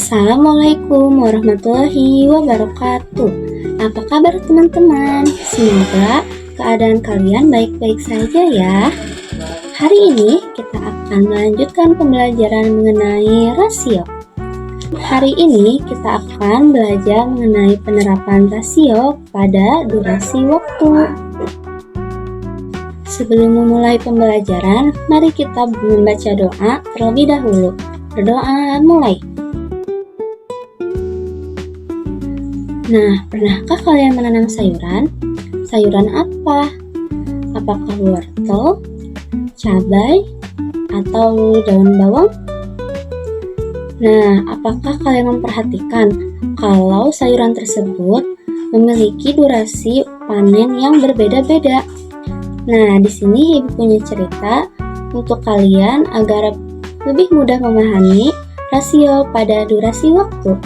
Assalamualaikum warahmatullahi wabarakatuh. Apa kabar teman-teman? Semoga keadaan kalian baik-baik saja ya. Hari ini kita akan melanjutkan pembelajaran mengenai rasio. Hari ini kita akan belajar mengenai penerapan rasio pada durasi waktu. Sebelum memulai pembelajaran, mari kita membaca doa terlebih dahulu. Berdoa mulai. Nah, pernahkah kalian menanam sayuran? Sayuran apa? Apakah wortel, cabai, atau daun bawang? Nah, apakah kalian memperhatikan kalau sayuran tersebut memiliki durasi panen yang berbeda-beda? Nah, di sini Ibu punya cerita untuk kalian agar lebih mudah memahami rasio pada durasi waktu.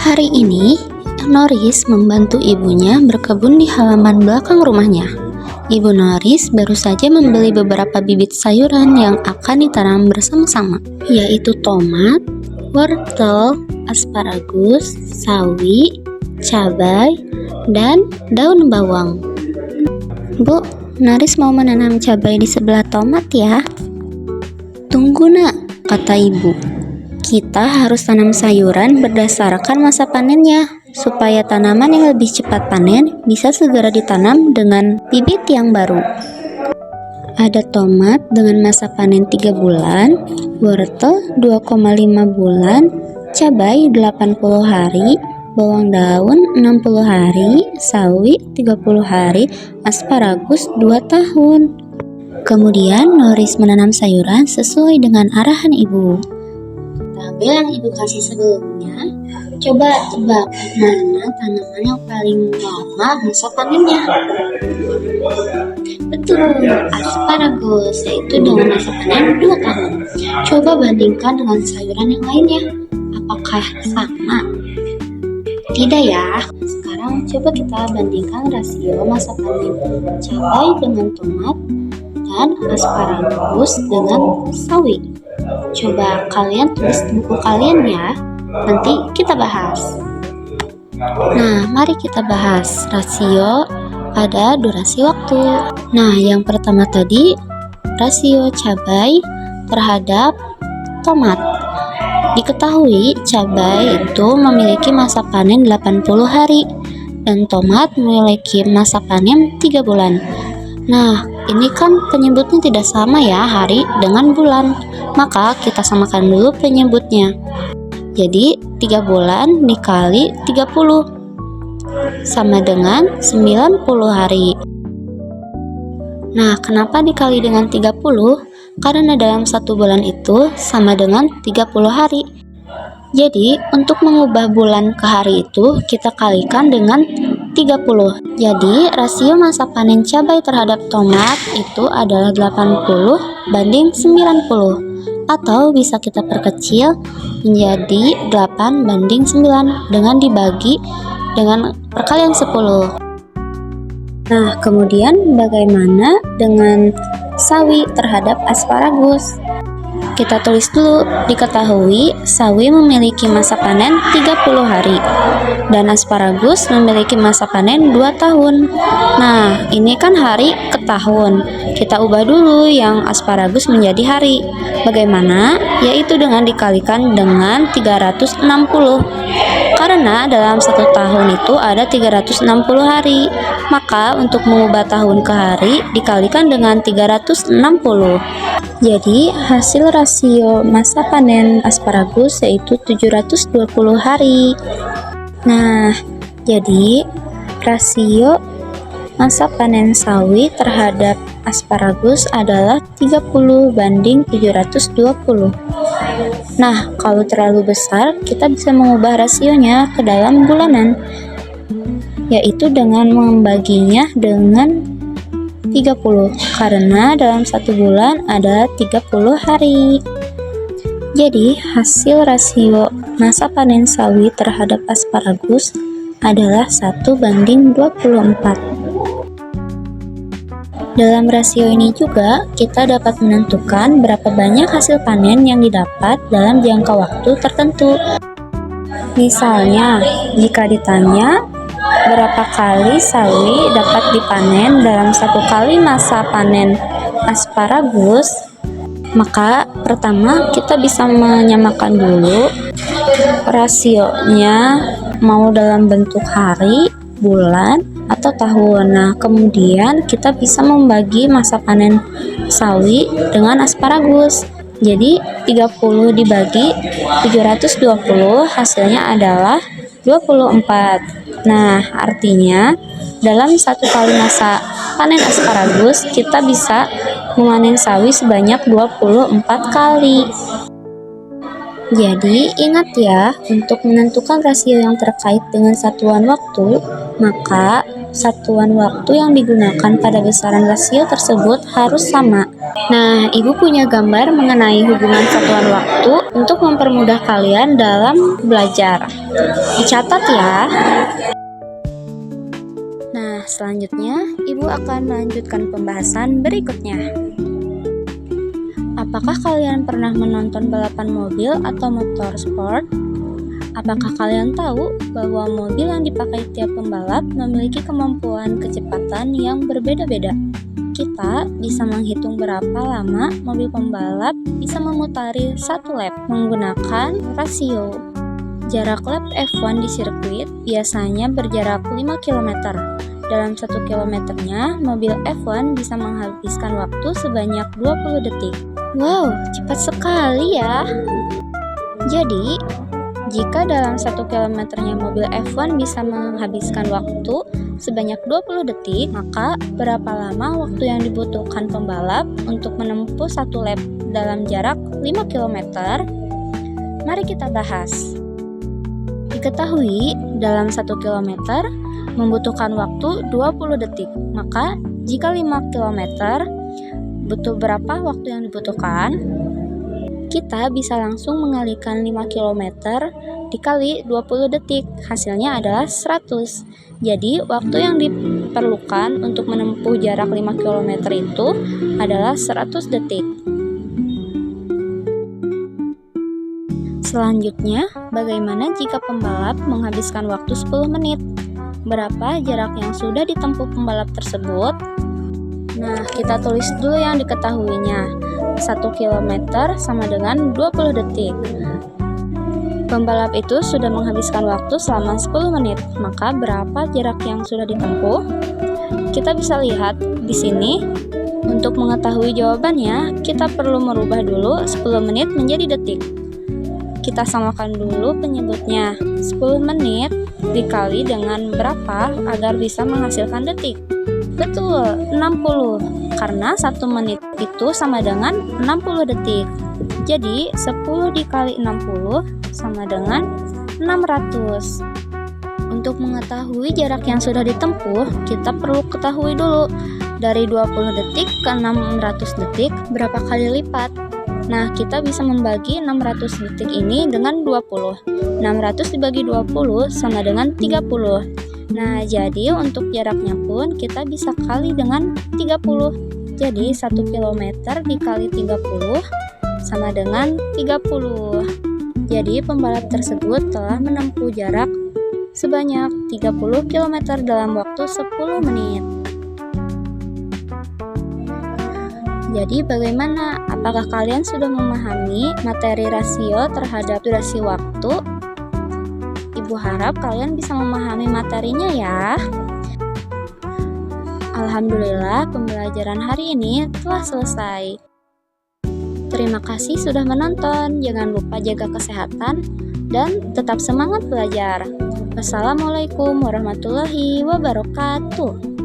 Hari ini, Noris membantu ibunya berkebun di halaman belakang rumahnya. Ibu Noris baru saja membeli beberapa bibit sayuran yang akan ditanam bersama-sama, yaitu tomat, wortel, asparagus, sawi, cabai, dan daun bawang. Bu, Noris mau menanam cabai di sebelah tomat ya. Tunggu nak, kata ibu. Kita harus tanam sayuran berdasarkan masa panennya, supaya tanaman yang lebih cepat panen bisa segera ditanam dengan bibit yang baru. Ada tomat dengan masa panen 3 bulan, wortel 2,5 bulan, cabai 80 hari, bawang daun 60 hari, sawi 30 hari, asparagus 2 tahun. Kemudian Noris menanam sayuran sesuai dengan arahan ibu. Tabel yang ibu kasih sebelumnya, coba tebak mana tanaman yang paling lama masa panennya. Betul, asparagus, yaitu dengan masa panen 2 tahun. Coba bandingkan dengan sayuran yang lainnya, apakah sama? Tidak ya. Sekarang coba kita bandingkan rasio masa panen cabai dengan tomat dan asparagus dengan sawi. Coba kalian tulis di buku kalian ya, nanti kita bahas. Nah, mari kita bahas rasio pada durasi waktu. Nah, yang pertama tadi, rasio cabai terhadap tomat. Diketahui cabai itu memiliki masa panen 80 hari dan tomat memiliki masa panen 3 bulan. Nah, ini kan penyebutnya tidak sama ya hari dengan bulan. Maka kita samakan dulu penyebutnya. Jadi 3 bulan dikali 30 sama dengan 90 hari. Nah, kenapa dikali dengan 30? Karena dalam 1 bulan itu sama dengan 30 hari. Jadi, untuk mengubah bulan ke hari itu, kita kalikan dengan 30. Jadi, rasio masa panen cabai terhadap tomat itu adalah 80 banding 90. Atau bisa kita perkecil menjadi 8 banding 9 dengan dibagi dengan perkalian 10. Nah, kemudian bagaimana dengan sawi terhadap asparagus? Kita tulis dulu, diketahui sawi memiliki masa panen 30 hari dan asparagus memiliki masa panen 2 tahun. Nah, ini kan hari ke tahun. Kita ubah dulu yang asparagus menjadi hari. Bagaimana? Yaitu dengan dikalikan dengan 360. Karena dalam 1 tahun itu ada 360 hari. Maka untuk mengubah tahun ke hari dikalikan dengan 360. Jadi hasil rasio masa panen asparagus yaitu 720 hari. Nah, jadi rasio masa panen sawi terhadap asparagus adalah 30 banding 720. Nah, kalau terlalu besar, kita bisa mengubah rasionya ke dalam bulanan, yaitu dengan membaginya dengan 30, karena dalam 1 bulan ada 30 hari. Jadi, hasil rasio masa panen sawi terhadap asparagus adalah 1 banding 24. Dalam rasio ini juga, kita dapat menentukan berapa banyak hasil panen yang didapat dalam jangka waktu tertentu. Misalnya, jika ditanya berapa kali sawi dapat dipanen dalam satu kali masa panen asparagus, maka pertama kita bisa menyamakan dulu rasionya mau dalam bentuk hari, bulan, atau tahun. Nah, kemudian kita bisa membagi masa panen sawi dengan asparagus. Jadi 30 dibagi 720 hasilnya adalah 24. Nah, artinya dalam satu kali masa panen asparagus kita bisa memanen sawi sebanyak 24 kali. Jadi, ingat ya, untuk menentukan rasio yang terkait dengan satuan waktu, maka satuan waktu yang digunakan pada besaran rasio tersebut harus sama. Nah, Ibu punya gambar mengenai hubungan satuan waktu untuk mempermudah kalian dalam belajar. Dicatat ya. Nah, selanjutnya Ibu akan melanjutkan pembahasan berikutnya. Apakah kalian pernah menonton balapan mobil atau motor sport? Apakah kalian tahu bahwa mobil yang dipakai tiap pembalap memiliki kemampuan kecepatan yang berbeda-beda? Kita bisa menghitung berapa lama mobil pembalap bisa memutari satu lap menggunakan rasio. Jarak lap F1 di sirkuit biasanya berjarak 5 km. Dalam 1 kilometernya, mobil F1 bisa menghabiskan waktu sebanyak 20 detik. Wow, cepat sekali ya. Jadi, jika dalam 1 kilometernya mobil F1 bisa menghabiskan waktu sebanyak 20 detik, maka berapa lama waktu yang dibutuhkan pembalap untuk menempuh satu lap dalam jarak 5 km? Mari kita bahas. Diketahui dalam 1 km membutuhkan waktu 20 detik, maka jika 5 km butuh berapa waktu yang dibutuhkan? Kita bisa langsung mengalihkan 5 km dikali 20 detik, hasilnya adalah 100. Jadi, waktu yang diperlukan untuk menempuh jarak 5 km itu adalah 100 detik. Selanjutnya, bagaimana jika pembalap menghabiskan waktu 10 menit? Berapa jarak yang sudah ditempuh pembalap tersebut? Nah, kita tulis dulu yang diketahuinya. 1 km sama dengan 20 detik. Pembalap itu sudah menghabiskan waktu selama 10 menit. Maka berapa jarak yang sudah ditempuh? Kita bisa lihat di sini. Untuk mengetahui jawabannya, kita perlu merubah dulu 10 menit menjadi detik. Kita samakan dulu penyebutnya. 10 menit dikali dengan berapa agar bisa menghasilkan detik? Betul, 60. Karena 1 menit itu sama dengan 60 detik. Jadi, 10 dikali 60 sama dengan 600. Untuk mengetahui jarak yang sudah ditempuh, kita perlu ketahui dulu. Dari 20 detik ke 600 detik, berapa kali lipat? Nah, kita bisa membagi 600 detik ini dengan 20. 600 dibagi 20 sama dengan 30. Nah, jadi untuk jaraknya pun kita bisa kali dengan 30. Jadi 1 km dikali 30 sama dengan 30. Jadi pembalap tersebut telah menempuh jarak sebanyak 30 km dalam waktu 10 menit. Jadi bagaimana? Apakah kalian sudah memahami materi rasio terhadap durasi waktu? Ibu harap kalian bisa memahami materinya ya. Alhamdulillah, pembelajaran hari ini telah selesai. Terima kasih sudah menonton. Jangan lupa jaga kesehatan dan tetap semangat belajar. Wassalamualaikum warahmatullahi wabarakatuh.